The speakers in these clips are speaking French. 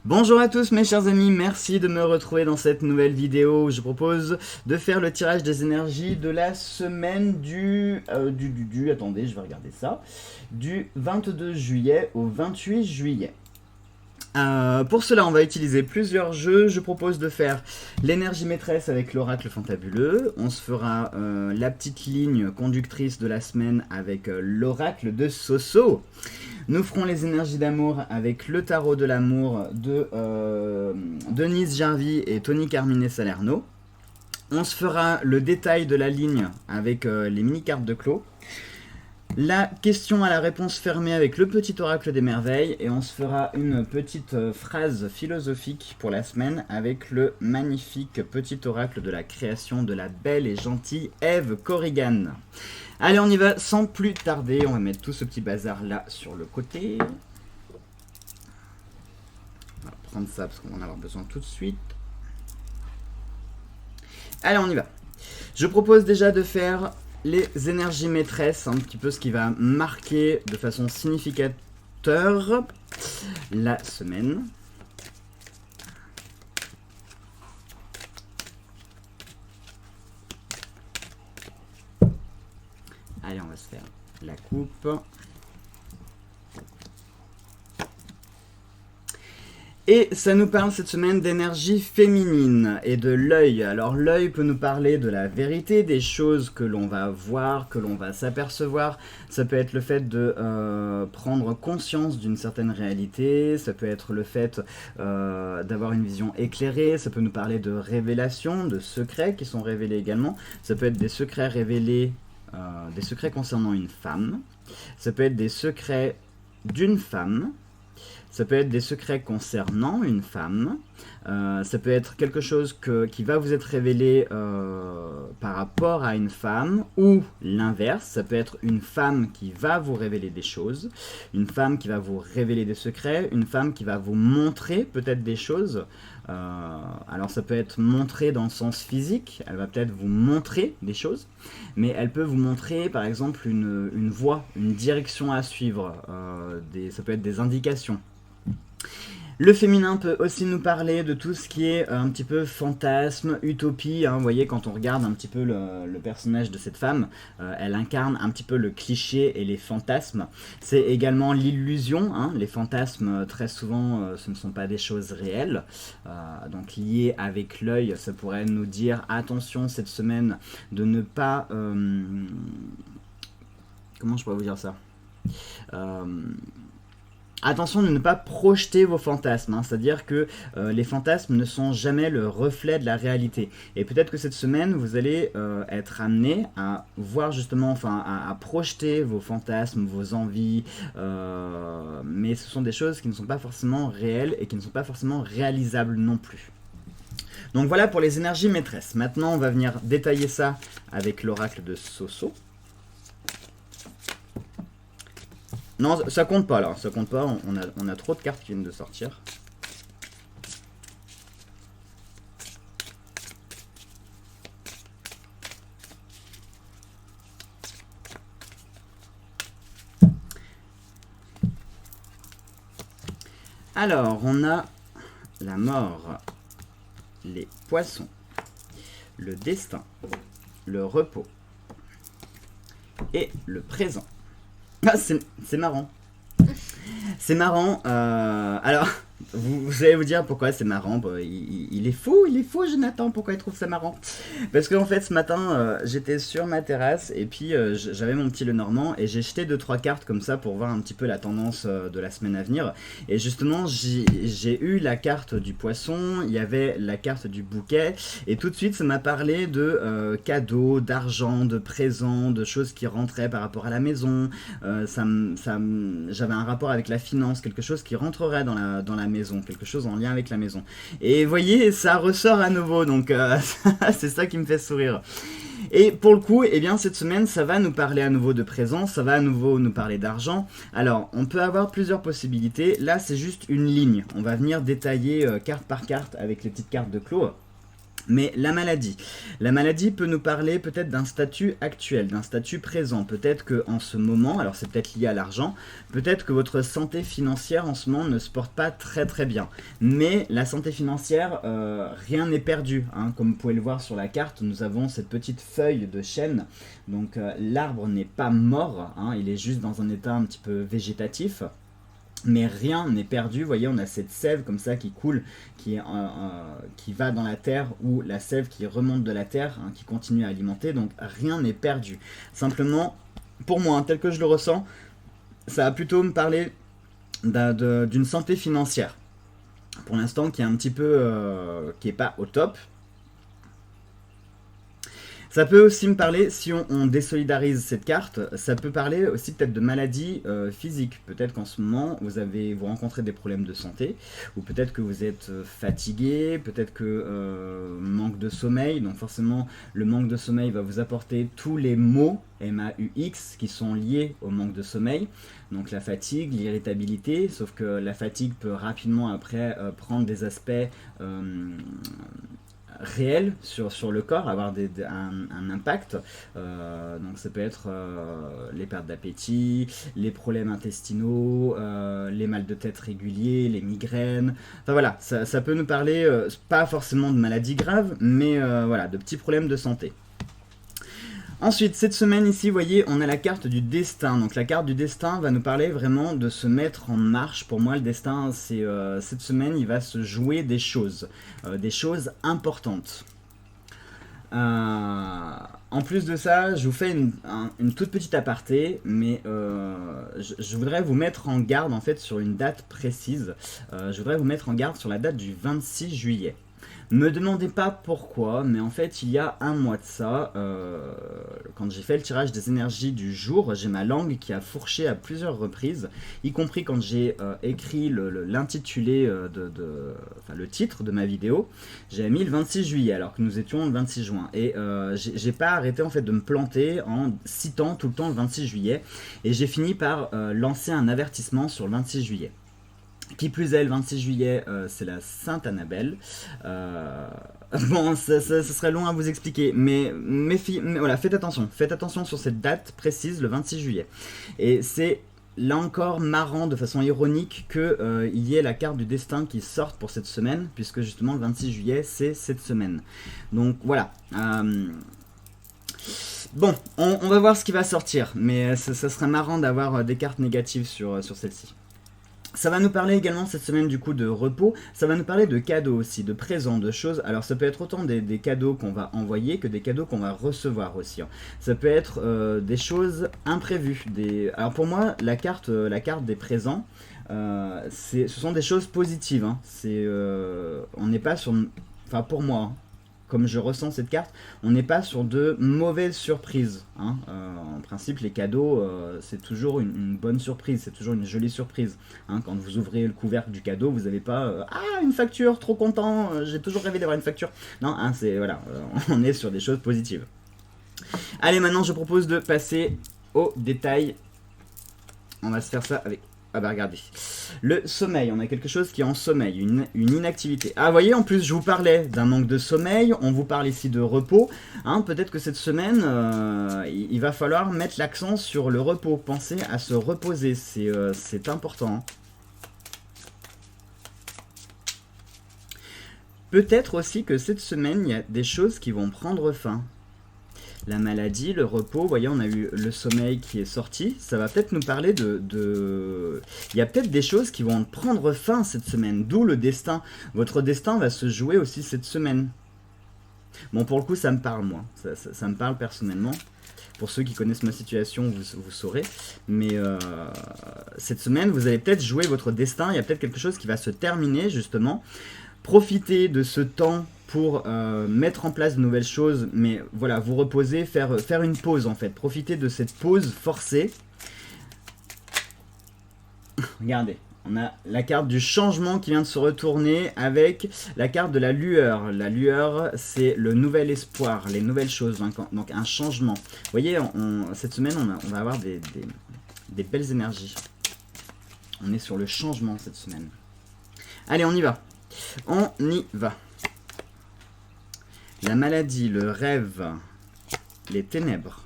Bonjour à tous mes chers amis, merci de me retrouver dans cette nouvelle vidéo où je propose de faire le tirage des énergies de la semaine attendez, je vais regarder ça, du 22 juillet au 28 juillet. Pour cela, on va utiliser plusieurs jeux. Je propose de faire l'énergie maîtresse avec l'oracle fantabuleux. On se fera la petite ligne conductrice de la semaine avec l'oracle de Soso. Nous ferons les énergies d'amour avec le tarot de l'amour de Denise Jarvie et Tony Carmine Salerno. On se fera le détail de la ligne avec les mini-cartes de Clos. La question à la réponse fermée avec le petit oracle des merveilles. Et on se fera une petite phrase philosophique pour la semaine avec le magnifique petit oracle de la création de la belle et gentille Ève Corrigan. Allez, on y va sans plus tarder. On va mettre tout ce petit bazar là sur le côté. On va prendre ça parce qu'on va en avoir besoin tout de suite. Allez, on y va. Je propose déjà de faire les énergies maîtresses, un petit peu ce qui va marquer de façon significateur la semaine. Allez, on va se faire la coupe. Et ça nous parle cette semaine d'énergie féminine et de l'œil. Alors l'œil peut nous parler de la vérité, des choses que l'on va voir, que l'on va s'apercevoir. Ça peut être le fait de prendre conscience d'une certaine réalité. Ça peut être le fait d'avoir une vision éclairée. Ça peut nous parler de révélations, de secrets qui sont révélés également. Ça peut être des secrets révélés, des secrets concernant une femme. Ça peut être des secrets d'une femme. Ça peut être des secrets concernant une femme, ça peut être quelque chose qui va vous être révélé par rapport à une femme, ou l'inverse, ça peut être une femme qui va vous révéler des choses, une femme qui va vous révéler des secrets, une femme qui va vous montrer peut-être des choses. Alors ça peut être montré dans le sens physique, elle va peut-être vous montrer des choses, mais elle peut vous montrer par exemple une voie, une direction à suivre, ça peut être des indications. Le féminin peut aussi nous parler de tout ce qui est un petit peu fantasme, utopie. Hein. Vous voyez, quand on regarde un petit peu le personnage de cette femme, elle incarne un petit peu le cliché et les fantasmes. C'est également l'illusion. Hein. Les fantasmes, très souvent, ce ne sont pas des choses réelles. Donc liées avec l'œil, ça pourrait nous dire attention cette semaine de ne pas... comment je pourrais vous dire ça Attention de ne pas projeter vos fantasmes, hein, c'est-à-dire que les fantasmes ne sont jamais le reflet de la réalité. Et peut-être que cette semaine, vous allez être amené à voir justement, enfin à projeter vos fantasmes, vos envies, mais ce sont des choses qui ne sont pas forcément réelles et qui ne sont pas forcément réalisables non plus. Donc voilà pour les énergies maîtresses. Maintenant, on va venir détailler ça avec l'oracle de Soso. Non, ça compte pas là, ça compte pas, on a trop de cartes qui viennent de sortir. Alors, on a la mort, les poissons, le destin, le repos et le présent. Ah, c'est marrant. C'est marrant. Alors, vous allez vous dire pourquoi c'est marrant. Il est fou, Jonathan. Pourquoi il trouve ça marrant? Parce qu'en fait, ce matin, j'étais sur ma terrasse et puis j'avais mon petit Lenormand et j'ai jeté 2-3 cartes comme ça pour voir un petit peu la tendance de la semaine à venir. Et justement, j'ai eu la carte du poisson, il y avait la carte du bouquet et tout de suite, ça m'a parlé de cadeaux, d'argent, de présents, de choses qui rentraient par rapport à la maison. J'avais un rapport avec la finance, quelque chose qui rentrerait dans la maison, quelque chose en lien avec la maison. Et vous voyez, ça ressort à nouveau, donc c'est ça qui me fait sourire. Et pour le coup, eh bien, cette semaine, ça va nous parler à nouveau de présence, ça va à nouveau nous parler d'argent. Alors, on peut avoir plusieurs possibilités. Là, c'est juste une ligne. On va venir détailler carte par carte avec les petites cartes de Clos. Mais la maladie peut nous parler peut-être d'un statut actuel, d'un statut présent. Peut-être qu'en ce moment, alors c'est peut-être lié à l'argent, peut-être que votre santé financière en ce moment ne se porte pas très très bien. Mais la santé financière, rien n'est perdu, hein. Comme vous pouvez le voir sur la carte, nous avons cette petite feuille de chêne. Donc l'arbre n'est pas mort, hein, il est juste dans un état un petit peu végétatif. Mais rien n'est perdu, vous voyez, on a cette sève comme ça qui coule, qui va dans la terre, ou la sève qui remonte de la terre, hein, qui continue à alimenter, donc rien n'est perdu. Simplement, pour moi, hein, tel que je le ressens, ça va plutôt me parler d'une santé financière. Pour l'instant, qui est un petit peu, qui n'est pas au top. Ça peut aussi me parler, si on désolidarise cette carte, ça peut parler aussi peut-être de maladies physiques. Peut-être qu'en ce moment, vous rencontrez des problèmes de santé, ou peut-être que vous êtes fatigué, peut-être que manque de sommeil. Donc forcément, le manque de sommeil va vous apporter tous les maux, MAUX, qui sont liés au manque de sommeil. Donc la fatigue, l'irritabilité, sauf que la fatigue peut rapidement après prendre des aspects réel sur le corps, avoir un impact. Donc ça peut être les pertes d'appétit, les problèmes intestinaux, les mal de tête réguliers, les migraines. Enfin voilà, ça peut nous parler, pas forcément de maladies graves, mais voilà, de petits problèmes de santé. Ensuite, cette semaine ici, vous voyez, on a la carte du destin. Donc la carte du destin va nous parler vraiment de se mettre en marche. Pour moi, le destin, c'est cette semaine, il va se jouer des choses importantes. En plus de ça, je vous fais une toute petite aparté, mais je voudrais vous mettre en garde en fait sur une date précise. Je voudrais vous mettre en garde sur la date du 26 juillet. Me demandez pas pourquoi, mais en fait il y a un mois de ça, quand j'ai fait le tirage des énergies du jour, j'ai ma langue qui a fourché à plusieurs reprises, y compris quand j'ai écrit l'intitulé, enfin le titre de ma vidéo. J'ai mis le 26 juillet alors que nous étions le 26 juin. Et j'ai pas arrêté en fait de me planter en citant tout le temps le 26 juillet. Et j'ai fini par lancer un avertissement sur le 26 juillet. Qui plus est, le 26 juillet, c'est la Sainte Annabelle. Bon, ce serait long à vous expliquer, mais voilà, faites attention sur cette date précise, le 26 juillet. Et c'est là encore marrant de façon ironique qu'il y ait la carte du destin qui sorte pour cette semaine, puisque justement le 26 juillet, c'est cette semaine. Donc voilà. Bon, on va voir ce qui va sortir, mais ça serait marrant d'avoir des cartes négatives sur celle-ci. Ça va nous parler également cette semaine du coup de repos, ça va nous parler de cadeaux aussi, de présents, de choses. Alors ça peut être autant des cadeaux qu'on va envoyer que des cadeaux qu'on va recevoir aussi, hein. Ça peut être des choses imprévues. Alors pour moi, la carte des présents, ce sont des choses positives, hein. On n'est pas sur... Enfin pour moi, hein, comme je ressens cette carte, on n'est pas sur de mauvaises surprises, hein. En principe, les cadeaux, c'est toujours une bonne surprise, c'est toujours une jolie surprise, hein. Quand vous ouvrez le couvercle du cadeau, vous n'avez pas ah, une facture, trop content, j'ai toujours rêvé d'avoir une facture. Non, hein, voilà, on est sur des choses positives. Allez, maintenant, je propose de passer aux détails. On va se faire ça avec... Ah bah regardez, le sommeil, on a quelque chose qui est en sommeil, une inactivité. Ah vous voyez, en plus je vous parlais d'un manque de sommeil, on vous parle ici de repos, hein, peut-être que cette semaine, il va falloir mettre l'accent sur le repos, pensez à se reposer, c'est important, hein. Peut-être aussi que cette semaine, il y a des choses qui vont prendre fin. La maladie, le repos, vous voyez, on a eu le sommeil qui est sorti. Ça va peut-être nous parler Il y a peut-être des choses qui vont prendre fin cette semaine, d'où le destin. Votre destin va se jouer aussi cette semaine. Bon, pour le coup, ça me parle, moi. Ça me parle personnellement. Pour ceux qui connaissent ma situation, vous saurez. Mais cette semaine, vous allez peut-être jouer votre destin. Il y a peut-être quelque chose qui va se terminer, justement. Profitez de ce temps pour mettre en place de nouvelles choses, mais voilà, vous reposer, faire une pause en fait. Profitez de cette pause forcée. Regardez, on a la carte du changement qui vient de se retourner avec la carte de la lueur. La lueur, c'est le nouvel espoir, les nouvelles choses, hein, donc un changement. Vous voyez, cette semaine, on va avoir des belles énergies. On est sur le changement cette semaine. Allez, on y va. On y va. la maladie, le rêve, les ténèbres,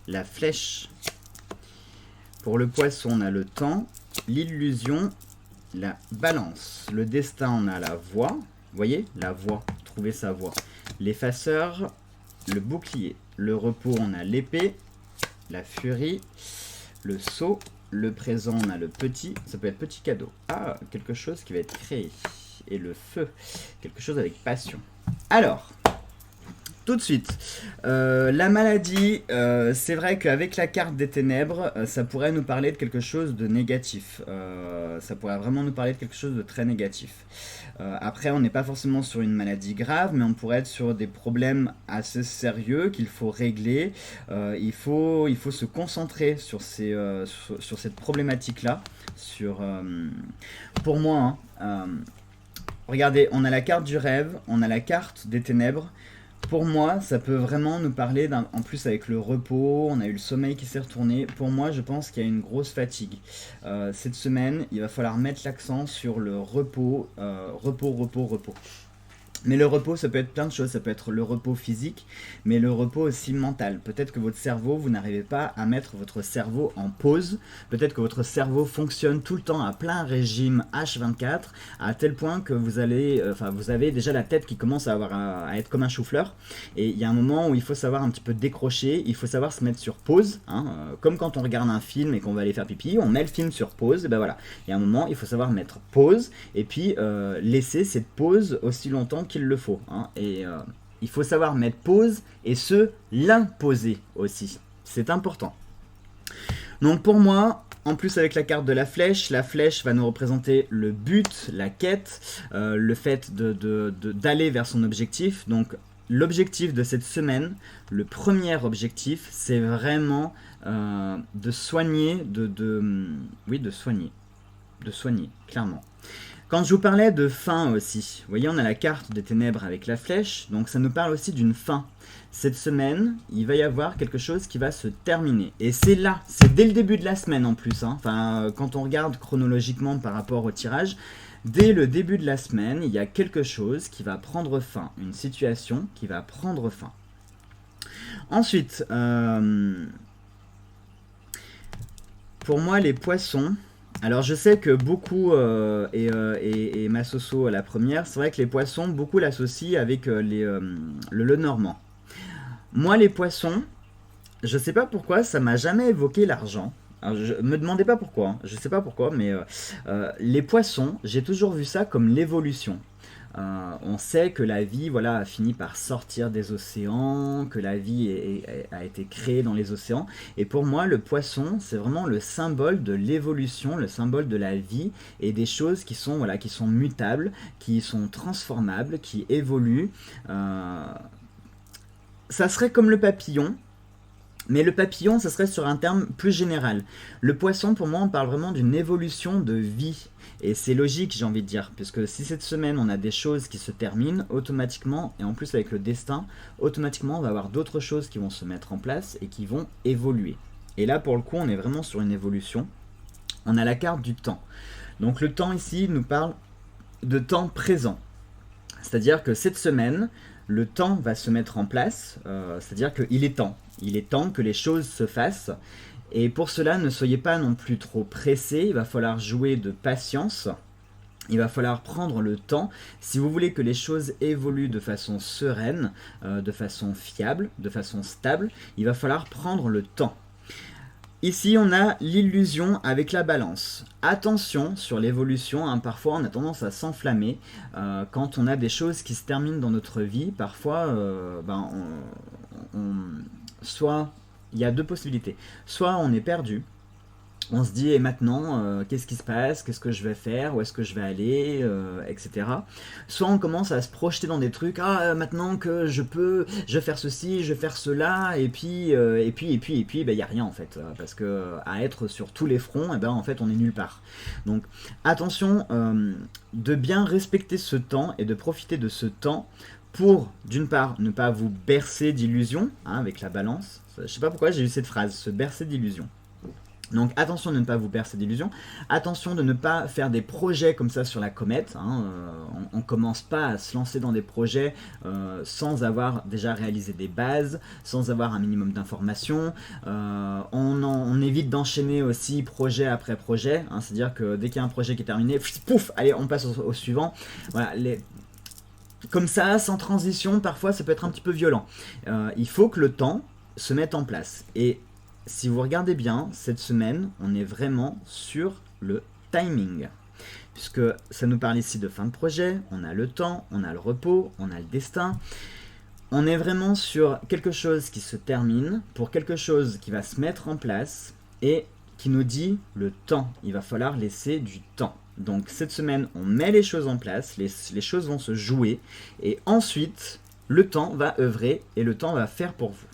la flèche. Pour le poisson, on a le temps, l'illusion, la balance. Le destin, on a la voie. Vous voyez, la voie, trouver sa voie. L'effaceur, le bouclier. Le repos, on a l'épée, la furie, le sceau. Le présent, on a le petit. Ça peut être petit cadeau. Ah, quelque chose qui va être créé. Et le feu, quelque chose avec passion. Alors, tout de suite, la maladie, c'est vrai qu'avec la carte des ténèbres, ça pourrait nous parler de quelque chose de négatif. Ça pourrait vraiment nous parler de quelque chose de très négatif. Après, on n'est pas forcément sur une maladie grave, mais on pourrait être sur des problèmes assez sérieux qu'il faut régler. Il faut se concentrer sur, sur cette problématique-là. Pour moi, regardez, on a la carte du rêve, on a la carte des ténèbres. Pour moi, ça peut vraiment nous parler, en plus avec le repos, on a eu le sommeil qui s'est retourné. Pour moi, je pense qu'il y a une grosse fatigue. Cette semaine, il va falloir mettre l'accent sur le repos, repos. Mais le repos, ça peut être plein de choses. Ça peut être le repos physique, mais le repos aussi mental. Peut-être que votre cerveau, vous n'arrivez pas à mettre votre cerveau en pause. Peut-être que votre cerveau fonctionne tout le temps à plein régime H24, à tel point que vous avez déjà la tête qui commence à être comme un chou-fleur. Et il y a un moment où il faut savoir un petit peu décrocher. Il faut savoir se mettre sur pause. Comme quand on regarde un film et qu'on va aller faire pipi, on met le film sur pause. Et ben voilà. Il y a un moment, il faut savoir mettre pause et puis laisser cette pause aussi longtemps qu'il le faut. Et il faut savoir mettre pause et l'imposer aussi. C'est important. Donc pour moi, en plus avec la carte de la flèche va nous représenter le but, la quête, le fait d'aller vers son objectif. Donc l'objectif de cette semaine, le premier objectif, c'est vraiment de soigner, de soigner, clairement. Quand je vous parlais de fin aussi, vous voyez, on a la carte des ténèbres avec la flèche, donc ça nous parle aussi d'une fin. Cette semaine, il va y avoir quelque chose qui va se terminer. Et c'est là, c'est dès le début de la semaine en plus. Enfin, quand on regarde chronologiquement par rapport au tirage, dès le début de la semaine, il y a quelque chose qui va prendre fin, une situation qui va prendre fin. Ensuite, pour moi, les poissons... Alors je sais que beaucoup, et ma soso à la première, c'est vrai que les poissons, beaucoup l'associent avec le normand. Moi les poissons, je sais pas pourquoi, ça m'a jamais évoqué l'argent. Alors, je me demandez pas pourquoi, je sais pas pourquoi, mais les poissons, j'ai toujours vu ça comme l'évolution. On sait que la vie a fini par sortir des océans, que la vie a été créée dans les océans. Et pour moi, le poisson, c'est vraiment le symbole de l'évolution, le symbole de la vie et des choses qui sont mutables, qui sont transformables, qui évoluent. Ça serait comme le papillon. Mais le papillon, ça serait sur un terme plus général. Le poisson, pour moi, on parle vraiment d'une évolution de vie. Et c'est logique, j'ai envie de dire, puisque si cette semaine, on a des choses qui se terminent, automatiquement, et en plus avec le destin, automatiquement, on va avoir d'autres choses qui vont se mettre en place et qui vont évoluer. Et là, pour le coup, on est vraiment sur une évolution. On a la carte du temps. Donc le temps ici nous parle de temps présent. C'est-à-dire que cette semaine, le temps va se mettre en place, c'est-à-dire qu'il est temps. Il est temps que les choses se fassent. Et pour cela, ne soyez pas non plus trop pressés. Il va falloir jouer de patience. Il va falloir prendre le temps. Si vous voulez que les choses évoluent de façon sereine, de façon fiable, de façon stable, il va falloir prendre le temps. Ici, on a l'illusion avec la balance. Attention sur l'évolution, parfois on a tendance à s'enflammer quand on a des choses qui se terminent dans notre vie. Parfois, soit il y a deux possibilités. Soit on est perdu, on se dit et maintenant qu'est-ce qui se passe, qu'est-ce que je vais faire, où est-ce que je vais aller, etc. Soit on commence à se projeter dans des trucs, maintenant que je vais faire ceci, je vais faire cela, et puis il y a rien en fait, parce que à être sur tous les fronts, en fait on est nulle part. Donc attention de bien respecter ce temps et de profiter de ce temps pour, d'une part, ne pas vous bercer d'illusions, avec la balance. Je sais pas pourquoi j'ai eu cette phrase, se bercer d'illusions. Donc attention de ne pas vous percer d'illusions, attention de ne pas faire des projets comme ça sur la comète, hein, on ne commence pas à se lancer dans des projets sans avoir déjà réalisé des bases, sans avoir un minimum d'informations, on évite d'enchaîner aussi projet après projet, hein, c'est-à-dire que dès qu'il y a un projet qui est terminé, pouf, allez on passe au suivant, voilà, comme ça, sans transition, parfois ça peut être un petit peu violent. Il faut que le temps se mette en place, et si vous regardez bien, cette semaine, on est vraiment sur le timing. Puisque ça nous parle ici de fin de projet, on a le temps, on a le repos, on a le destin. On est vraiment sur quelque chose qui se termine, pour quelque chose qui va se mettre en place, et qui nous dit le temps. Il va falloir laisser du temps. Donc cette semaine, on met les choses en place, les choses vont se jouer, et ensuite, le temps va œuvrer, et le temps va faire pour vous.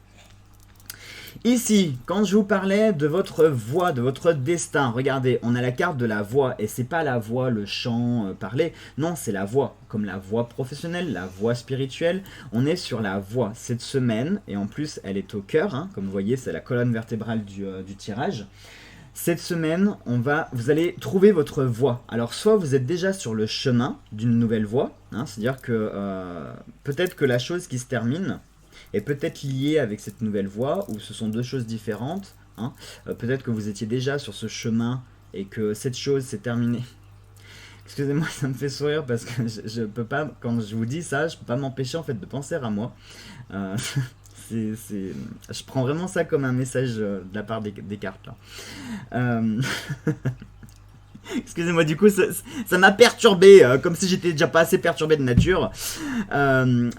Ici, quand je vous parlais de votre voix, de votre destin, regardez, on a la carte de la voix, et c'est pas la voix, le chant, parler, non, c'est la voix, comme la voix professionnelle, la voix spirituelle, on est sur la voix cette semaine, et en plus elle est au cœur, hein, comme vous voyez, c'est la colonne vertébrale du tirage. Cette semaine, vous allez trouver votre voie. Alors soit vous êtes déjà sur le chemin d'une nouvelle voie, hein, c'est-à-dire que peut-être que la chose qui se termine est peut-être liée avec cette nouvelle voie, ou ce sont deux choses différentes. Hein. Peut-être que vous étiez déjà sur ce chemin et que cette chose s'est terminée. Excusez-moi, ça me fait sourire parce que je peux pas, quand je vous dis ça, je peux pas m'empêcher en fait de penser à moi. Je prends vraiment ça comme un message de la part des cartes là. Excusez-moi, du coup, ça m'a perturbé, comme si j'étais déjà pas assez perturbé de nature.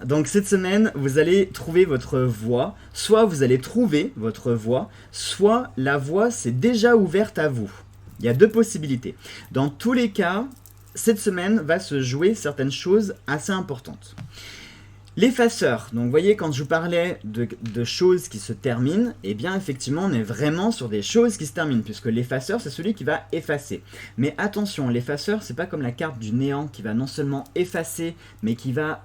Donc cette semaine, vous allez trouver votre voie. Soit vous allez trouver votre voie, soit la voie s'est déjà ouverte à vous. Il y a deux possibilités. Dans tous les cas, cette semaine va se jouer certaines choses assez importantes. L'effaceur, donc vous voyez quand je vous parlais de choses qui se terminent, eh bien effectivement on est vraiment sur des choses qui se terminent, puisque l'effaceur c'est celui qui va effacer. Mais attention, l'effaceur c'est pas comme la carte du néant qui va non seulement effacer, mais qui va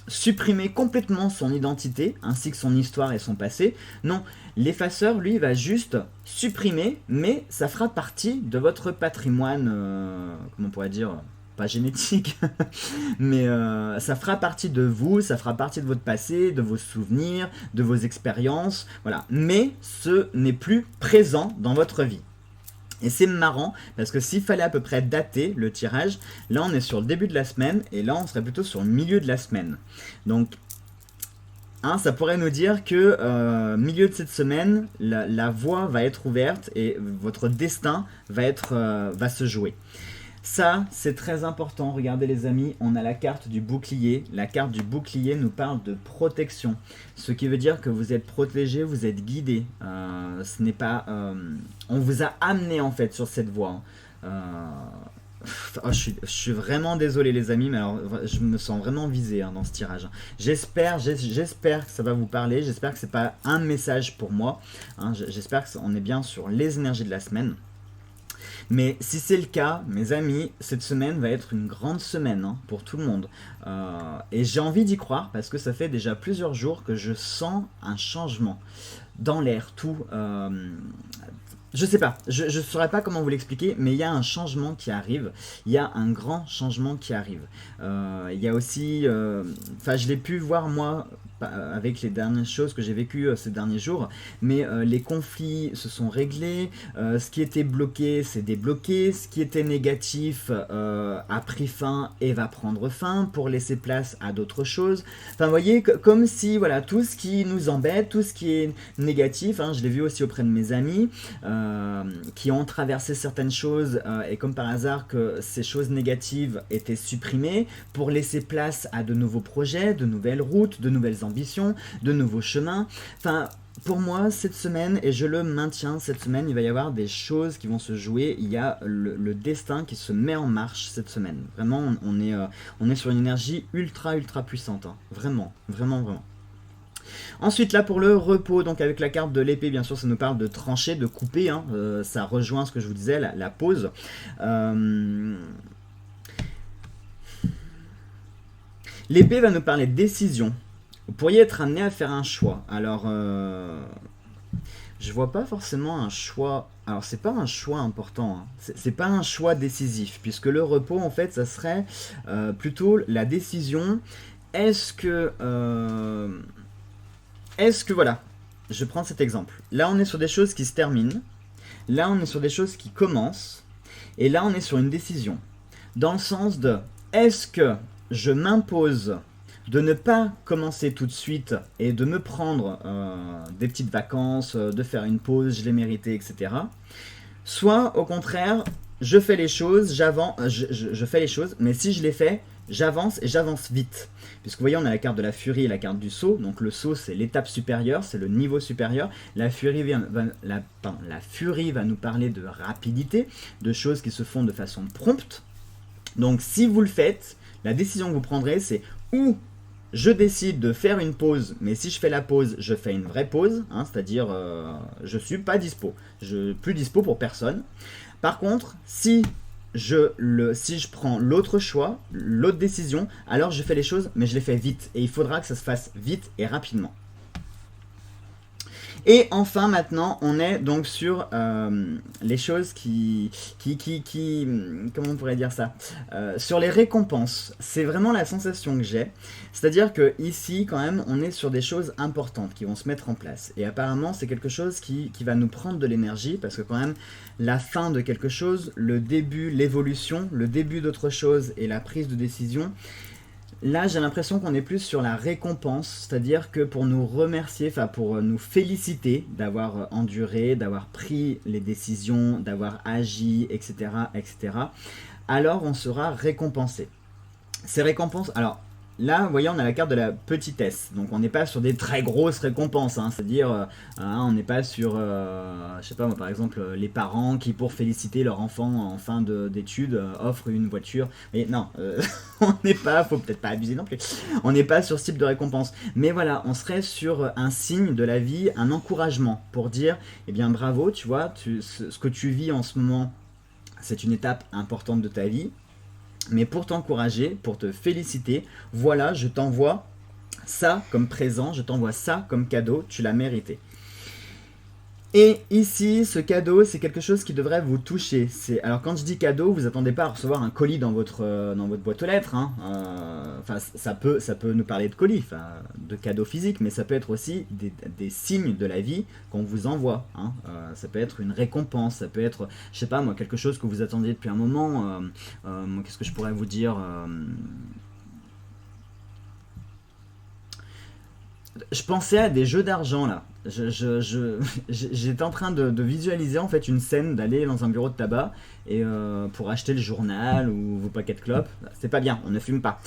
supprimer complètement son identité, ainsi que son histoire et son passé. Non, l'effaceur lui va juste supprimer, mais ça fera partie de votre patrimoine, comment on pourrait dire, pas génétique, mais ça fera partie de vous, ça fera partie de votre passé, de vos souvenirs, de vos expériences, voilà. Mais ce n'est plus présent dans votre vie. Et c'est marrant, parce que s'il fallait à peu près dater le tirage, là on est sur le début de la semaine, et là on serait plutôt sur le milieu de la semaine. Donc, hein, ça pourrait nous dire que milieu de cette semaine, la voie va être ouverte, et votre destin va se jouer. Ça, c'est très important. Regardez les amis, on a la carte du bouclier. La carte du bouclier nous parle de protection. Ce qui veut dire que vous êtes protégé, vous êtes guidé. Ce n'est pas... on vous a amené en fait sur cette voie. Oh, je suis vraiment désolé les amis, mais alors je me sens vraiment visé dans ce tirage. J'espère que ça va vous parler. J'espère que c'est pas un message pour moi. J'espère qu'on est bien sur les énergies de la semaine. Mais si c'est le cas, mes amis, cette semaine va être une grande semaine pour tout le monde. Et j'ai envie d'y croire parce que ça fait déjà plusieurs jours que je sens un changement dans l'air, tout. Je sais pas, je saurais pas comment vous l'expliquer, mais il y a un changement qui arrive, il y a un grand changement qui arrive. Il y a aussi, je l'ai pu voir moi avec les dernières choses que j'ai vécues ces derniers jours, mais les conflits se sont réglés, ce qui était bloqué s'est débloqué, ce qui était négatif a pris fin et va prendre fin pour laisser place à d'autres choses. Enfin vous voyez, comme si voilà, tout ce qui nous embête, tout ce qui est négatif, je l'ai vu aussi auprès de mes amis, qui ont traversé certaines choses et comme par hasard que ces choses négatives étaient supprimées pour laisser place à de nouveaux projets, de nouvelles routes, de nouvelles ambitions, de nouveaux chemins. Enfin, pour moi, cette semaine, et je le maintiens, cette semaine, il va y avoir des choses qui vont se jouer. Il y a le destin qui se met en marche cette semaine. Vraiment, on est sur une énergie ultra puissante. Vraiment, vraiment, vraiment. Ensuite là pour le repos, donc avec la carte de l'épée, bien sûr ça nous parle de trancher, de couper, ça rejoint ce que je vous disais, la pause. L'épée va nous parler de décision. Vous pourriez être amené à faire un choix. Alors je vois pas forcément un choix. Alors c'est pas un choix important, hein. C'est pas un choix décisif, puisque le repos en fait, ça serait plutôt la décision. Est-ce que, voilà, je prends cet exemple. Là, on est sur des choses qui se terminent. Là, on est sur des choses qui commencent. Et là, on est sur une décision. Dans le sens de, est-ce que je m'impose de ne pas commencer tout de suite et de me prendre des petites vacances, de faire une pause, je l'ai mérité, etc. Soit, au contraire, je fais les choses, je fais les choses, mais si je les fais, j'avance et j'avance vite. Puisque vous voyez, on a la carte de la furie et la carte du saut. Donc le saut, c'est l'étape supérieure, c'est le niveau supérieur. La furie la furie va nous parler de rapidité, de choses qui se font de façon prompte. Donc si vous le faites, la décision que vous prendrez, c'est ou je décide de faire une pause, mais si je fais la pause, je fais une vraie pause, hein, c'est-à-dire je suis pas dispo, plus dispo pour personne. Par contre, si je prends l'autre choix, l'autre décision, alors je fais les choses, mais je les fais vite. Et il faudra que ça se fasse vite et rapidement. Et enfin, maintenant, on est donc sur les choses comment on pourrait dire ça, sur les récompenses. C'est vraiment la sensation que j'ai. C'est-à-dire que ici, quand même, on est sur des choses importantes qui vont se mettre en place. Et apparemment, c'est quelque chose qui va nous prendre de l'énergie, parce que quand même, la fin de quelque chose, le début, l'évolution, le début d'autre chose et la prise de décision. Là, j'ai l'impression qu'on est plus sur la récompense, c'est-à-dire que pour nous remercier, enfin pour nous féliciter d'avoir enduré, d'avoir pris les décisions, d'avoir agi, etc., etc., alors on sera récompensé. Ces récompenses, alors là, vous voyez, on a la carte de la petitesse, donc on n'est pas sur des très grosses récompenses, hein, c'est-à-dire, on n'est pas sur, je sais pas moi, par exemple, les parents qui, pour féliciter leur enfant en fin d'études, offrent une voiture. Mais non, on n'est pas, faut peut-être pas abuser non plus, on n'est pas sur ce type de récompense. Mais voilà, on serait sur un signe de la vie, un encouragement, pour dire, eh bien bravo, tu vois, ce que tu vis en ce moment, c'est une étape importante de ta vie. Mais pour t'encourager, pour te féliciter, voilà, je t'envoie ça comme présent, je t'envoie ça comme cadeau, tu l'as mérité. Et ici, ce cadeau, c'est quelque chose qui devrait vous toucher. Alors quand je dis cadeau, vous attendez pas à recevoir un colis dans votre boîte aux lettres, hein. Enfin, ça peut nous parler de colis, de cadeaux physiques, mais ça peut être aussi des signes de la vie qu'on vous envoie, hein. Ça peut être une récompense, ça peut être, je sais pas moi, quelque chose que vous attendiez depuis un moment. Qu'est-ce que je pourrais vous dire, je pensais à des jeux d'argent là. J'étais en train de visualiser en fait une scène d'aller dans un bureau de tabac et pour acheter le journal ou vos paquets de clopes. C'est pas bien, on ne fume pas.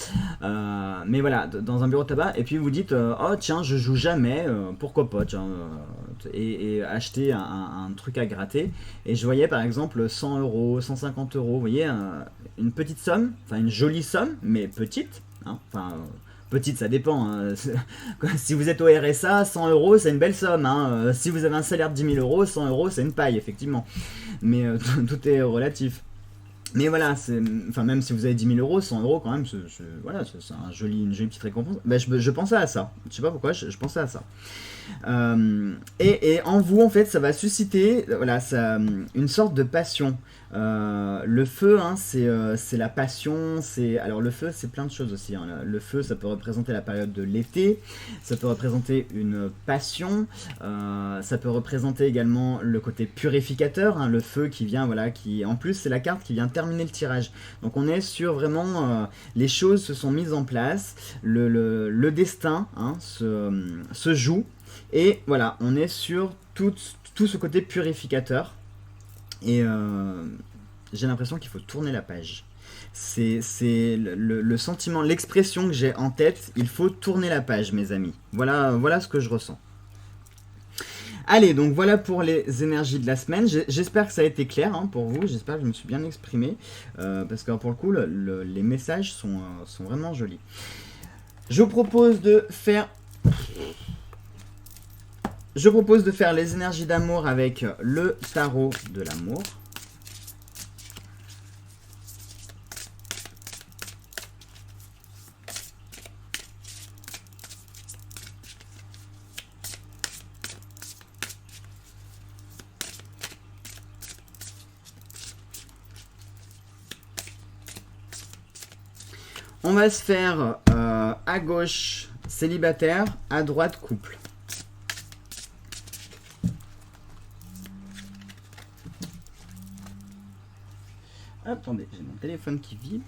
Mais voilà, dans un bureau de tabac et puis vous dites oh tiens je joue jamais, pourquoi pas tiens, et acheter un truc à gratter. Et je voyais par exemple 100 euros, 150 euros, vous voyez, une petite somme, enfin une jolie somme mais petite, hein, enfin. Petite, ça dépend, hein. Si vous êtes au RSA, 100 euros, c'est une belle somme, hein. Si vous avez un salaire de 10 000 euros, 100 euros, c'est une paille, effectivement. Mais tout est relatif. Mais voilà, enfin, même si vous avez 10 000 euros, 100 euros, quand même, voilà, c'est une jolie petite récompense. Ben, je pensais à ça. Je sais pas pourquoi, je pensais à ça. Et en vous, en fait, ça va susciter voilà, une sorte de passion. Le feu, hein, c'est la passion. Alors le feu, c'est plein de choses aussi, hein. Le feu, ça peut représenter la période de l'été, ça peut représenter une passion, ça peut représenter également le côté purificateur, hein, le feu qui vient, voilà, en plus c'est la carte qui vient terminer le tirage. Donc on est sur vraiment, les choses se sont mises en place, le destin, hein, se joue. Et voilà, on est sur tout ce côté purificateur. Et j'ai l'impression qu'il faut tourner la page. C'est le sentiment, l'expression que j'ai en tête. Il faut tourner la page, mes amis. Voilà ce que je ressens. Allez, donc voilà pour les énergies de la semaine. J'espère que ça a été clair, hein, pour vous. J'espère que je me suis bien exprimé. Parce que pour le coup, les messages sont vraiment jolis. Je vous propose de faire... les énergies d'amour avec le tarot de l'amour. On va se faire à gauche célibataire, à droite couple. Attendez, j'ai mon téléphone qui vibre.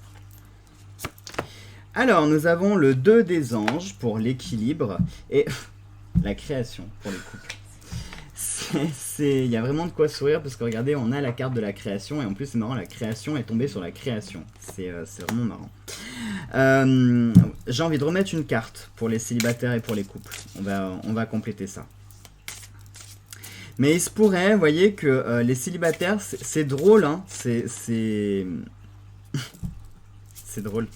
Alors, nous avons le 2 des anges pour l'équilibre et la création pour les couples. Il y a vraiment de quoi sourire parce que regardez, on a la carte de la création et en plus c'est marrant, la création est tombée sur la création. C'est vraiment marrant. J'ai envie de remettre une carte pour les célibataires et pour les couples. On va compléter ça. Mais il se pourrait, vous voyez, que les célibataires, c'est drôle, hein, c'est drôle.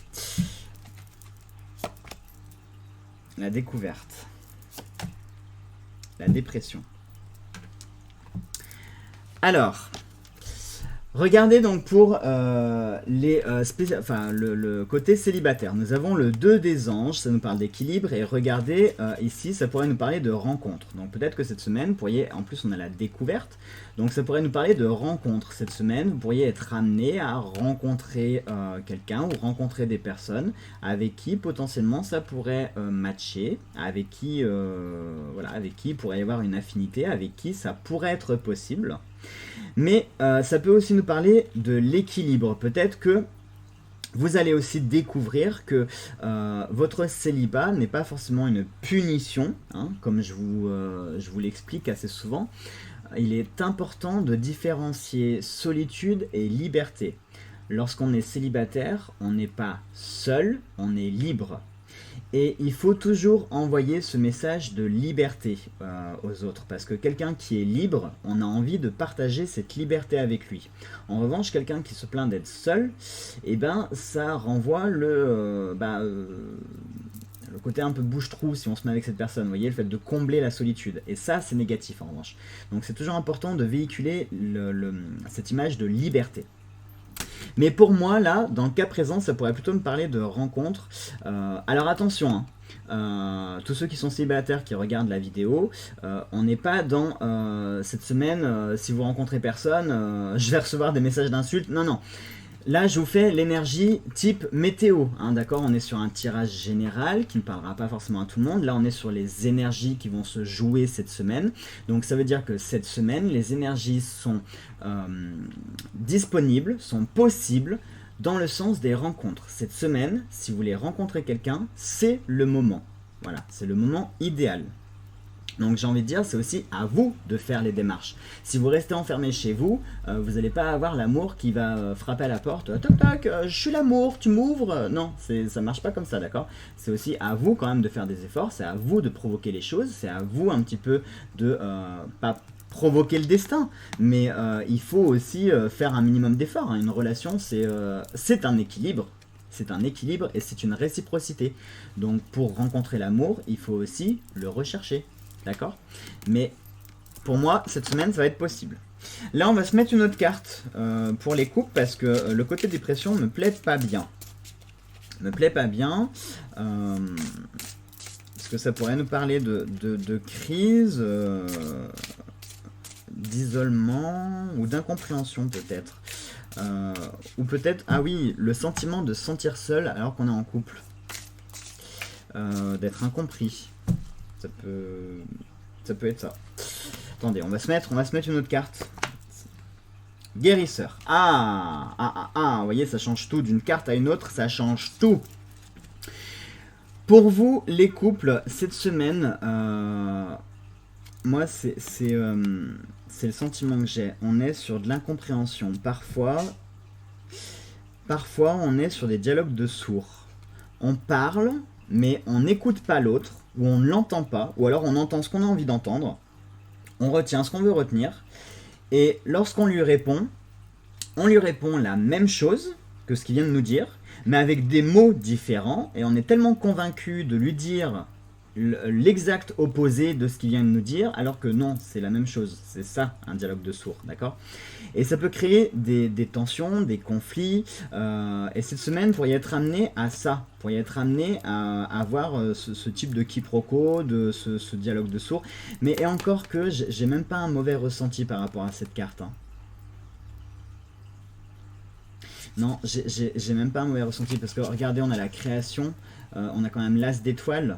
La découverte. La dépression. Alors, regardez donc pour le côté célibataire. Nous avons le 2 des anges, ça nous parle d'équilibre. Et regardez, ici, ça pourrait nous parler de rencontre. Donc peut-être que cette semaine, vous pourriez, en plus on a la découverte. Donc ça pourrait nous parler de rencontre. Cette semaine, vous pourriez être amené à rencontrer quelqu'un ou rencontrer des personnes avec qui potentiellement ça pourrait matcher, avec qui il pourrait y avoir une affinité, avec qui ça pourrait être possible. Mais ça peut aussi nous parler de l'équilibre. Peut-être que vous allez aussi découvrir que votre célibat n'est pas forcément une punition, hein, comme je vous l'explique assez souvent. Il est important de différencier solitude et liberté. Lorsqu'on est célibataire, on n'est pas seul, on est libre. Et il faut toujours envoyer ce message de liberté aux autres. Parce que quelqu'un qui est libre, on a envie de partager cette liberté avec lui. En revanche, quelqu'un qui se plaint d'être seul, eh ben, ça renvoie le côté un peu bouche-trou si on se met avec cette personne. Vous voyez, le fait de combler la solitude. Et ça, c'est négatif en revanche. Donc c'est toujours important de véhiculer cette image de liberté. Mais pour moi, là, dans le cas présent, ça pourrait plutôt me parler de rencontre. Alors attention, hein, tous ceux qui sont célibataires qui regardent la vidéo, on n'est pas dans cette semaine, si vous rencontrez personne, je vais recevoir des messages d'insultes. Non, non. Là, je vous fais l'énergie type météo, hein, d'accord? On est sur un tirage général qui ne parlera pas forcément à tout le monde. Là, on est sur les énergies qui vont se jouer cette semaine. Donc, ça veut dire que cette semaine, les énergies sont disponibles, sont possibles dans le sens des rencontres. Cette semaine, si vous voulez rencontrer quelqu'un, c'est le moment. Voilà, c'est le moment idéal. Donc j'ai envie de dire, c'est aussi à vous de faire les démarches. Si vous restez enfermé chez vous, vous n'allez pas avoir l'amour qui va frapper à la porte. Toc toc, je suis l'amour, tu m'ouvres. Non, ça marche pas comme ça, d'accord? C'est aussi à vous quand même de faire des efforts, c'est à vous de provoquer les choses, c'est à vous un petit peu de pas provoquer le destin, mais il faut aussi faire un minimum d'efforts. Hein. Une relation, c'est un équilibre. C'est un équilibre et c'est une réciprocité. Donc pour rencontrer l'amour, il faut aussi le rechercher. D'accord? Mais pour moi, cette semaine, ça va être possible. Là, on va se mettre une autre carte pour les couples parce que le côté dépression me plaît pas bien. Me plaît pas bien parce que ça pourrait nous parler de crise, d'isolement ou d'incompréhension peut-être. Ou peut-être, ah oui, le sentiment de se sentir seul alors qu'on est en couple. D'être incompris. Ça peut être ça. Attendez, on va se mettre une autre carte. Guérisseur. Vous voyez, ça change tout. D'une carte à une autre, ça change tout. Pour vous, les couples, cette semaine, moi, c'est le sentiment que j'ai. On est sur de l'incompréhension. Parfois, on est sur des dialogues de sourds. On parle, mais on n'écoute pas l'autre. Ou on ne l'entend pas, ou alors on entend ce qu'on a envie d'entendre, on retient ce qu'on veut retenir, et lorsqu'on lui répond, on lui répond la même chose que ce qu'il vient de nous dire, mais avec des mots différents, et on est tellement convaincu de lui dire l'exact opposé de ce qu'il vient de nous dire, alors que non, c'est la même chose, c'est ça un dialogue de sourds, d'accord? Et ça peut créer des tensions, des conflits, et cette semaine, vous pourriez être amené à ça, vous pourriez être amené à avoir ce type de quiproquo, de ce dialogue de sourds, mais et encore que j'ai même pas un mauvais ressenti par rapport à cette carte, hein. Non, j'ai même pas un mauvais ressenti parce que regardez, on a la création, on a quand même l'as d'étoiles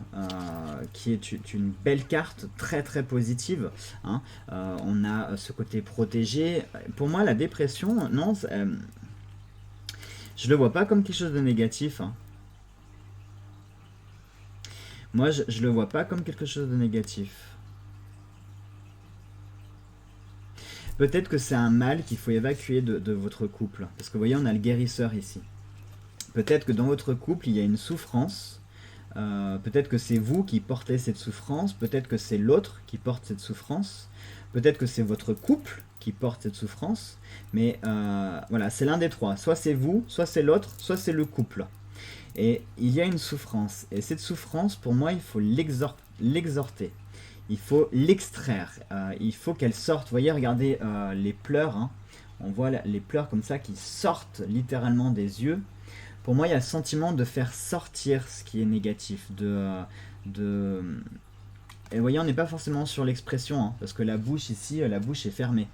qui est une belle carte, très très positive. Hein. On a ce côté protégé. Pour moi, la dépression, non, je le vois pas comme quelque chose de négatif. Hein. Moi, je le vois pas comme quelque chose de négatif. Peut-être que c'est un mal qu'il faut évacuer de votre couple. Parce que vous voyez, on a le guérisseur ici. Peut-être que dans votre couple, il y a une souffrance. Peut-être que c'est vous qui portez cette souffrance. Peut-être que c'est l'autre qui porte cette souffrance. Peut-être que c'est votre couple qui porte cette souffrance. Mais voilà, c'est l'un des trois. Soit c'est vous, soit c'est l'autre, soit c'est le couple. Et il y a une souffrance. Et cette souffrance, pour moi, il faut l'exhorter. Il faut l'extraire, il faut qu'elle sorte. Vous voyez, regardez les pleurs, hein. On voit les pleurs comme ça qui sortent littéralement des yeux. Pour moi, il y a le sentiment de faire sortir ce qui est négatif. Et vous voyez, on n'est pas forcément sur l'expression, hein, parce que la bouche ici, la bouche est fermée.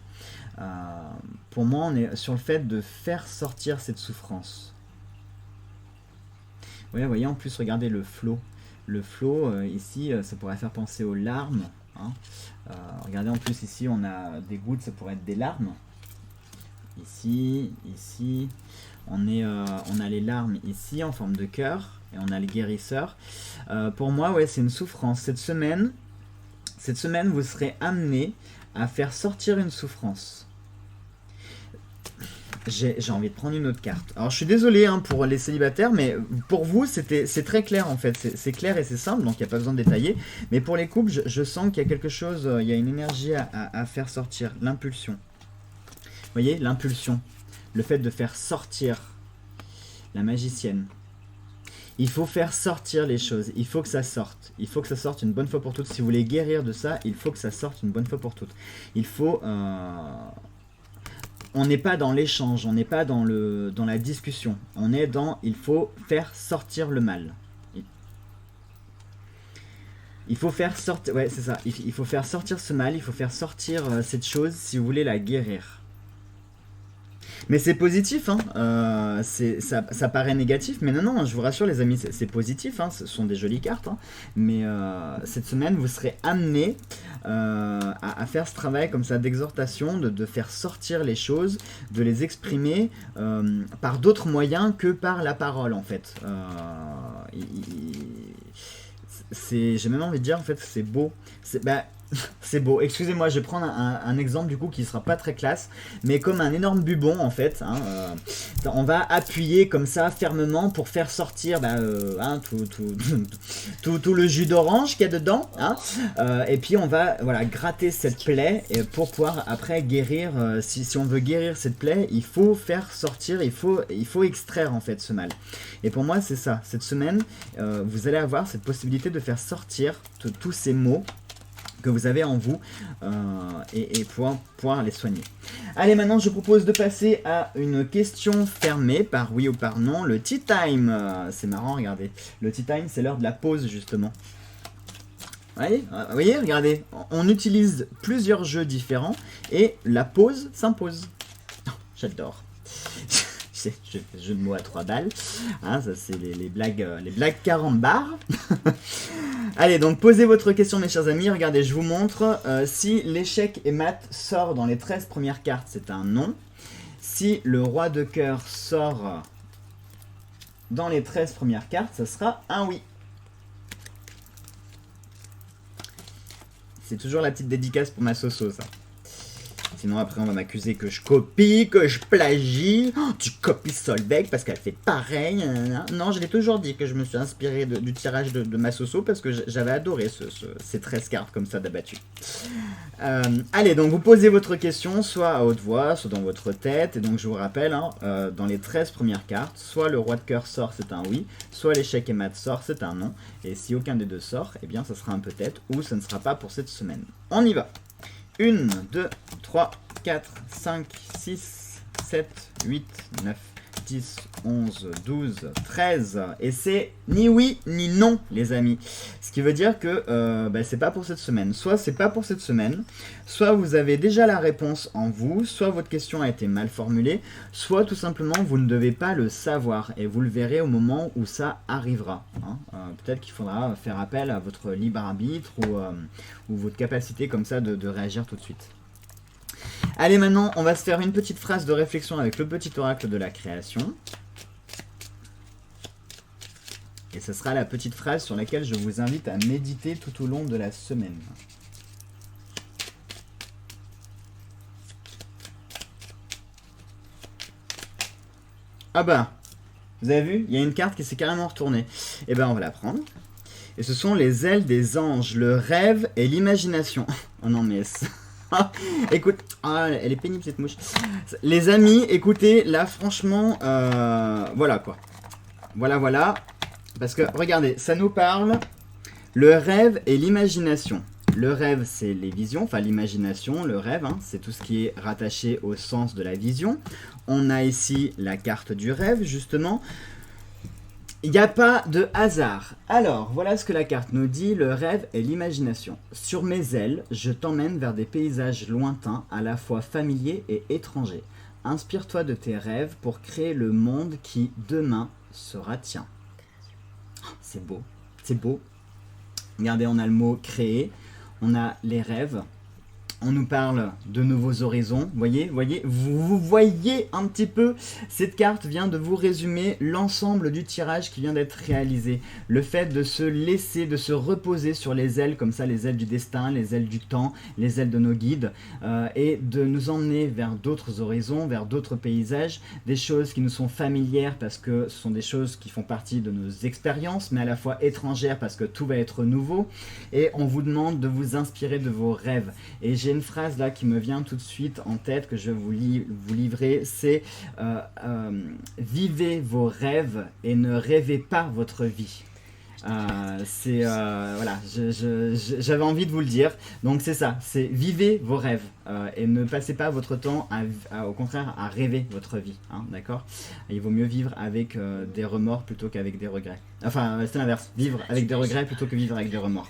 Pour moi, on est sur le fait de faire sortir cette souffrance. Vous voyez, en plus, regardez le flot. Le flot, ici, ça pourrait faire penser aux larmes. Hein. Regardez, en plus, ici, on a des gouttes, ça pourrait être des larmes. Ici, ici. On a les larmes ici, en forme de cœur. Et on a le guérisseur. Pour moi, ouais, c'est une souffrance. Cette semaine, vous serez amené à faire sortir une souffrance. J'ai envie de prendre une autre carte. Alors je suis désolé hein, pour les célibataires, mais pour vous c'est très clair en fait. C'est clair et c'est simple, donc il n'y a pas besoin de détailler. Mais pour les couples, je sens qu'il y a quelque chose, il y a une énergie à faire sortir. L'impulsion. Vous voyez, l'impulsion. Le fait de faire sortir la magicienne. Il faut faire sortir les choses. Il faut que ça sorte. Il faut que ça sorte une bonne fois pour toutes. Si vous voulez guérir de ça, il faut que ça sorte une bonne fois pour toutes. Il faut... On n'est pas dans l'échange, on n'est pas dans la discussion. On est dans il faut faire sortir le mal. Il faut faire sortir, ouais c'est ça. Il faut faire sortir ce mal, il faut faire sortir cette chose si vous voulez la guérir. Mais c'est positif, hein. Ça paraît négatif, mais non, je vous rassure les amis, c'est positif, hein. Ce sont des jolies cartes, hein. Mais cette semaine, vous serez amenés à faire ce travail comme ça d'exhortation, de faire sortir les choses, de les exprimer par d'autres moyens que par la parole, en fait. J'ai même envie de dire, en fait, c'est beau. C'est beau. Excusez-moi, je vais prendre un exemple du coup qui sera pas très classe, mais comme un énorme bubon en fait. Hein, on va appuyer comme ça fermement pour faire sortir hein, tout le jus d'orange qu'il y a dedans. Hein, et puis on va voilà gratter cette plaie pour pouvoir après guérir. Si on veut guérir cette plaie, il faut faire sortir, il faut extraire en fait ce mal. Et pour moi c'est ça. Cette semaine, vous allez avoir cette possibilité de faire sortir tous ces mots que vous avez en vous et pouvoir les soigner. Allez, maintenant je propose de passer à une question fermée par oui ou par non, le tea time. C'est marrant, regardez. Le tea time, c'est l'heure de la pause justement. Vous voyez, regardez, on utilise plusieurs jeux différents et la pause s'impose. Oh, j'adore. Jeu de mots à 3 balles. Hein, ça c'est les blagues carambars. Allez, donc posez votre question mes chers amis. Regardez, je vous montre. Si l'échec et mat sort dans les 13 premières cartes, c'est un non. Si le roi de cœur sort dans les 13 premières cartes, ça sera un oui. C'est toujours la petite dédicace pour ma Soso, ça. Sinon après on va m'accuser que je copie, que je plagie. Oh, tu copies Solveig parce qu'elle fait pareil. Non, je l'ai toujours dit que je me suis inspiré du tirage de ma Soso parce que j'avais adoré ces 13 cartes comme ça d'abattu. Allez, donc vous posez votre question soit à haute voix, soit dans votre tête. Et donc je vous rappelle, hein, dans les 13 premières cartes, soit le roi de cœur sort, c'est un oui, soit l'échec et mat sort, c'est un non. Et si aucun des deux sort, eh bien ça sera un peut-être ou ça ne sera pas pour cette semaine. On y va. 1, 2, 3, 4, 5, 6, 7, 8, 9, 6, 11, 12, 13. Et c'est ni oui ni non, les amis. Ce qui veut dire que c'est pas pour cette semaine. Soit c'est pas pour cette semaine, soit vous avez déjà la réponse en vous, soit votre question a été mal formulée, soit tout simplement vous ne devez pas le savoir. Et vous le verrez au moment où ça arrivera. Hein. Peut-être qu'il faudra faire appel à votre libre arbitre ou votre capacité comme ça de réagir tout de suite. Allez, maintenant, on va se faire une petite phrase de réflexion avec le petit oracle de la création. Et ce sera la petite phrase sur laquelle je vous invite à méditer tout au long de la semaine. Ah bah, vous avez vu, il y a une carte qui s'est carrément retournée. Et ben on va la prendre. Et ce sont les ailes des anges, le rêve et l'imagination. Oh non mais... Écoute, elle est pénible cette mouche. Les amis, écoutez, là franchement, voilà quoi. Voilà. Parce que, regardez, ça nous parle, le rêve et l'imagination. Le rêve, c'est les visions, enfin l'imagination, le rêve, hein, c'est tout ce qui est rattaché au sens de la vision. On a ici la carte du rêve, justement. Il n'y a pas de hasard. Alors, voilà ce que la carte nous dit, le rêve et l'imagination. Sur mes ailes, je t'emmène vers des paysages lointains, à la fois familiers et étrangers. Inspire-toi de tes rêves pour créer le monde qui, demain, sera tien. C'est beau, c'est beau. Regardez, on a le mot « créer », on a les rêves. On nous parle de nouveaux horizons, vous voyez un petit peu, cette carte vient de vous résumer l'ensemble du tirage qui vient d'être réalisé. Le fait de se laisser, de se reposer sur les ailes, comme ça, les ailes du destin, les ailes du temps, les ailes de nos guides, et de nous emmener vers d'autres horizons, vers d'autres paysages, des choses qui nous sont familières parce que ce sont des choses qui font partie de nos expériences, mais à la fois étrangères parce que tout va être nouveau, et on vous demande de vous inspirer de vos rêves. Et j'ai une phrase là qui me vient tout de suite en tête que je vais vous livrer, c'est vivez vos rêves et ne rêvez pas votre vie. Voilà, j'avais envie de vous le dire, donc c'est ça, c'est vivez vos rêves et ne passez pas votre temps au contraire à rêver votre vie, hein, d'accord. Il vaut mieux vivre avec des remords plutôt qu'avec des regrets, enfin c'est l'inverse, vivre avec des regrets plutôt que vivre avec des remords.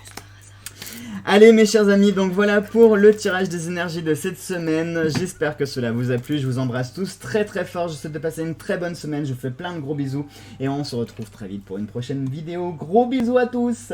Allez mes chers amis, donc voilà pour le tirage des énergies de cette semaine. J'espère que cela vous a plu, je vous embrasse tous très très fort, je vous souhaite de passer une très bonne semaine, je vous fais plein de gros bisous et on se retrouve très vite pour une prochaine vidéo. Gros bisous à tous.